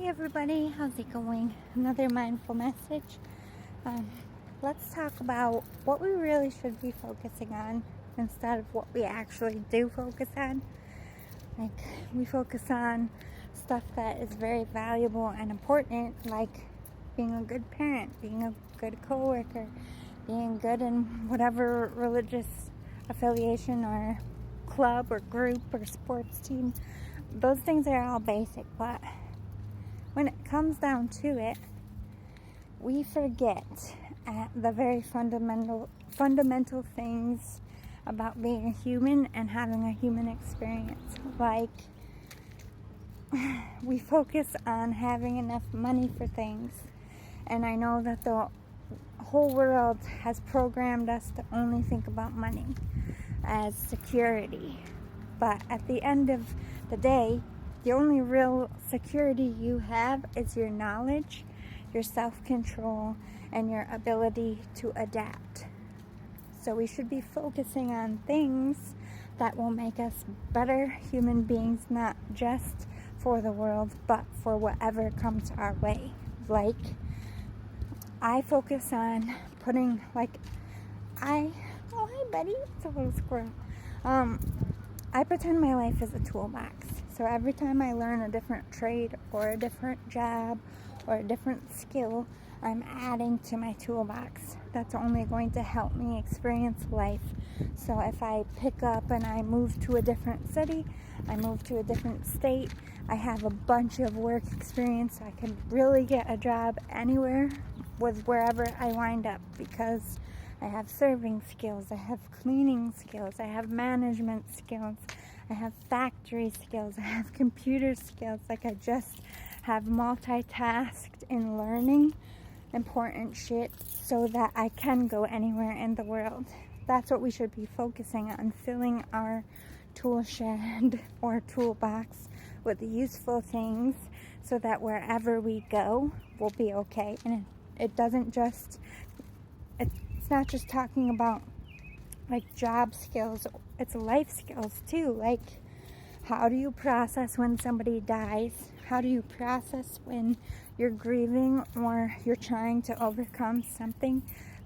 everybody, how's it going? Another mindful message. Um, let's talk about what we really should be focusing on instead of what we actually do focus on. Like, we focus on stuff that is very valuable and important, like being a good parent, being a good coworker, being good in whatever religious affiliation or club or group or sports team. Those things are all basic, but when it comes down to it, we forget at the very fundamental things about being a human and having a human experience. Like, we focus on having enough money for things, and I know that the whole world has programmed us to only think about money as security, but at the end of the day, the only real security you have is your knowledge, your self-control, and your ability to adapt. So we should be focusing on things that will make us better human beings, not just for the world, but for whatever comes our way. Like, I focus on putting, oh, hi buddy, it's a little squirrel. I pretend my life is a toolbox. So every time I learn a different trade or a different job or a different skill, I'm adding to my toolbox. That's only going to help me experience life. So if I pick up and I move to a different city, I move to a different state, I have a bunch of work experience. I can really get a job anywhere with wherever I wind up, because I have serving skills, I have cleaning skills, I have management skills, I have factory skills, I have computer skills. Like, I just have multitasked in learning important shit so that I can go anywhere in the world. That's what we should be focusing on, filling our tool shed or toolbox with useful things so that wherever we go, we'll be okay. And it's not just talking about like job skills, it's life skills too. Like, how do you process when somebody dies? How do you process when you're grieving or you're trying to overcome something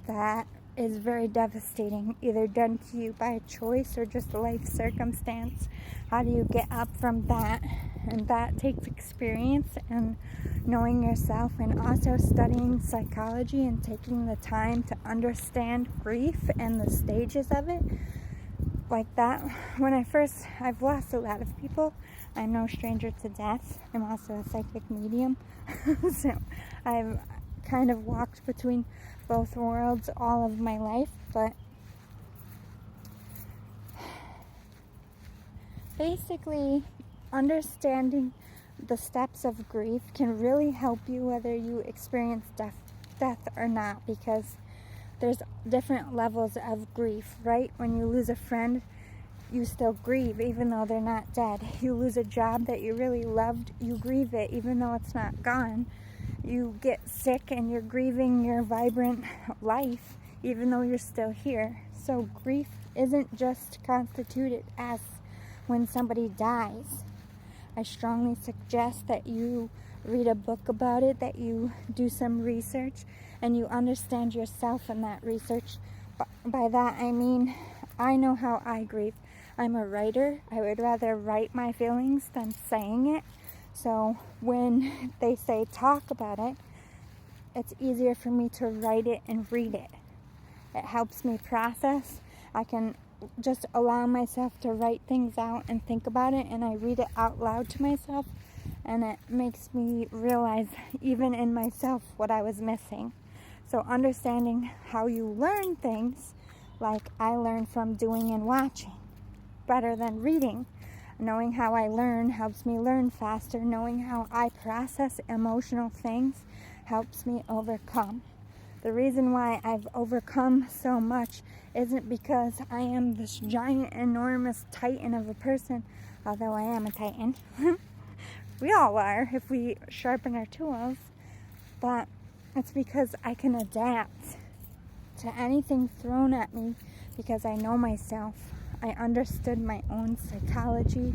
that is very devastating, either done to you by a choice or just a life circumstance? How do you get up from that? And that takes experience and knowing yourself, and also studying psychology and taking the time to understand grief and the stages of it. Like that, I've lost a lot of people. I'm no stranger to death. I'm also a psychic medium. So I've kind of walked between both worlds all of my life, but basically understanding the steps of grief can really help you whether you experience death or not, because there's different levels of grief, right? When you lose a friend, you still grieve even though they're not dead. You lose a job that you really loved, you grieve it even though it's not gone. You get sick and you're grieving your vibrant life even though you're still here. So grief isn't just constituted as when somebody dies. I strongly suggest that you read a book about it, that you do some research, and you understand yourself in that research. By that I mean, I know how I grieve. I'm a writer. I would rather write my feelings than saying it. So when they say talk about it, it's easier for me to write it and read it. It helps me process. I can just allow myself to write things out and think about it, and I read it out loud to myself, and it makes me realize even in myself what I was missing. So understanding how you learn things, like I learn from doing and watching better than reading. Knowing how I learn helps me learn faster. Knowing how I process emotional things helps me overcome. The reason why I've overcome so much isn't because I am this giant, enormous titan of a person, although I am a titan. We all are if we sharpen our tools. But it's because I can adapt to anything thrown at me because I know myself. I understood my own psychology.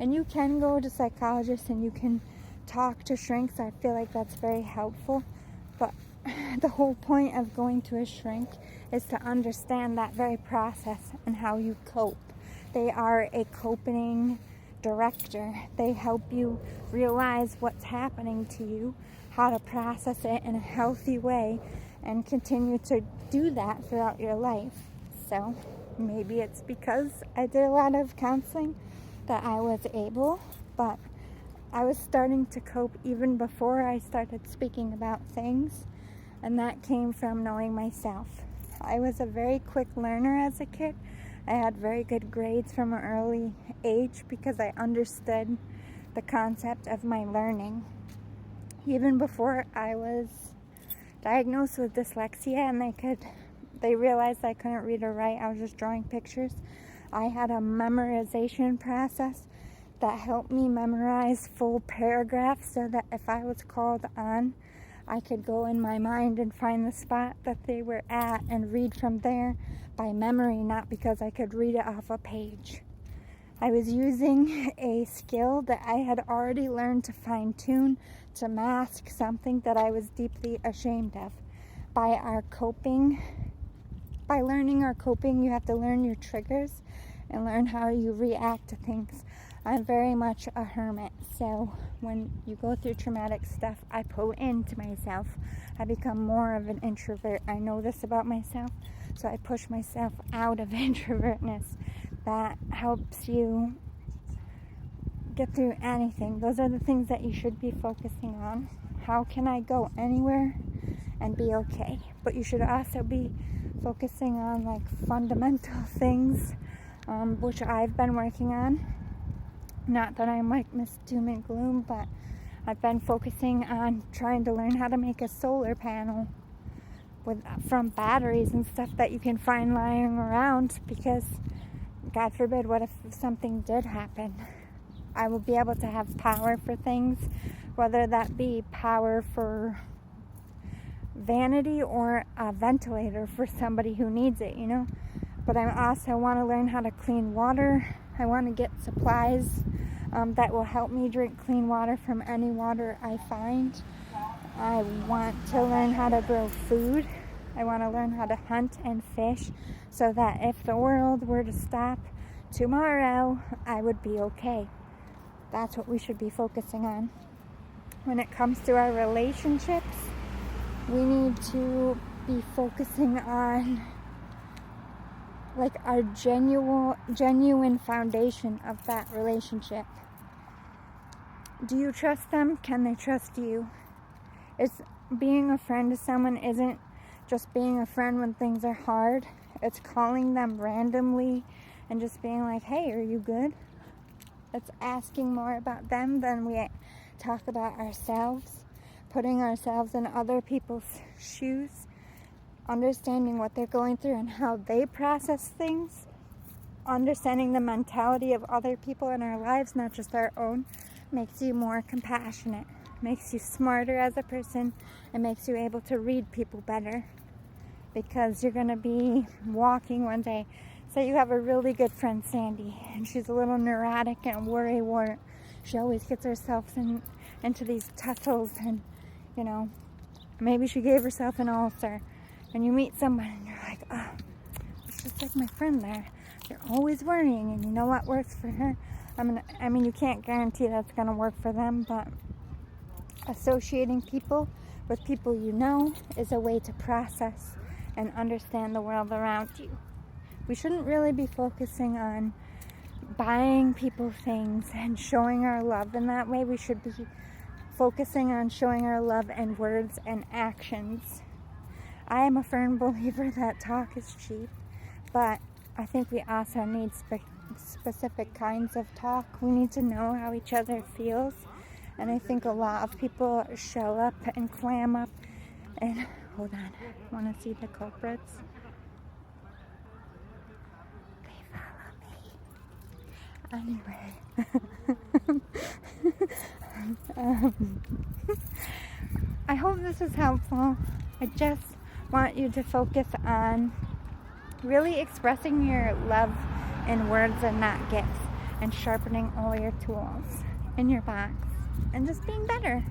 And you can go to psychologists and you can talk to shrinks, I feel like that's very helpful. But the whole point of going to a shrink is to understand that very process and how you cope. They are a coping director. They help you realize what's happening to you, how to process it in a healthy way, and continue to do that throughout your life. So maybe it's because I did a lot of counseling that I was able, but I was starting to cope even before I started speaking about things, and that came from knowing myself. I was a very quick learner as a kid. I had very good grades from an early age because I understood the concept of my learning. Even before I was diagnosed with dyslexia and they realized I couldn't read or write, I was just drawing pictures. I had a memorization process that helped me memorize full paragraphs so that if I was called on, I could go in my mind and find the spot that they were at and read from there by memory, not because I could read it off a page. I was using a skill that I had already learned to fine-tune to mask something that I was deeply ashamed of. By learning our coping, you have to learn your triggers and learn how you react to things. I'm very much a hermit, so when you go through traumatic stuff, I pull into myself. I become more of an introvert. I know this about myself, so I push myself out of introvertness. That helps you get through anything. Those are the things that you should be focusing on. How can I go anywhere and be okay? But you should also be focusing on like fundamental things, which I've been working on. Not that I'm like Miss Doom and Gloom, but I've been focusing on trying to learn how to make a solar panel from batteries and stuff that you can find lying around, because God forbid, what if something did happen? I will be able to have power for things, whether that be power for vanity or a ventilator for somebody who needs it, you know. But I also want to learn how to clean water. I want to get supplies that will help me drink clean water from any water I find. I want to learn how to grow food. I want to learn how to hunt and fish so that if the world were to stop tomorrow, I would be okay. That's what we should be focusing on. When it comes to our relationships, we need to be focusing on like our genuine foundation of that relationship. Do you trust them? Can they trust you? Being a friend to someone isn't just being a friend when things are hard. It's calling them randomly and just being like, hey, are you good? It's asking more about them than we talk about ourselves, putting ourselves in other people's shoes, understanding what they're going through and how they process things, understanding the mentality of other people in our lives, not just our own, makes you more compassionate, makes you smarter as a person, and makes you able to read people better, because you're going to be walking one day. Say you have a really good friend, Sandy, and she's a little neurotic and worrywart. She always gets herself into these tussles, and, you know, maybe she gave herself an ulcer. And you meet somebody and you're like, oh, it's just like my friend there. They're always worrying, and you know what works for her? I mean, you can't guarantee that's going to work for them, but associating people with people you know is a way to process and understand the world around you. We shouldn't really be focusing on buying people things and showing our love in that way. We should be focusing on showing our love in words and actions. I am a firm believer that talk is cheap, but I think we also need specific kinds of talk. We need to know how each other feels, and I think a lot of people show up and clam up and, hold on, want to see the culprits? They follow me. Anyway. I hope this is helpful. I just want you to focus on really expressing your love in words and not gifts, and sharpening all your tools in your box. and just being better.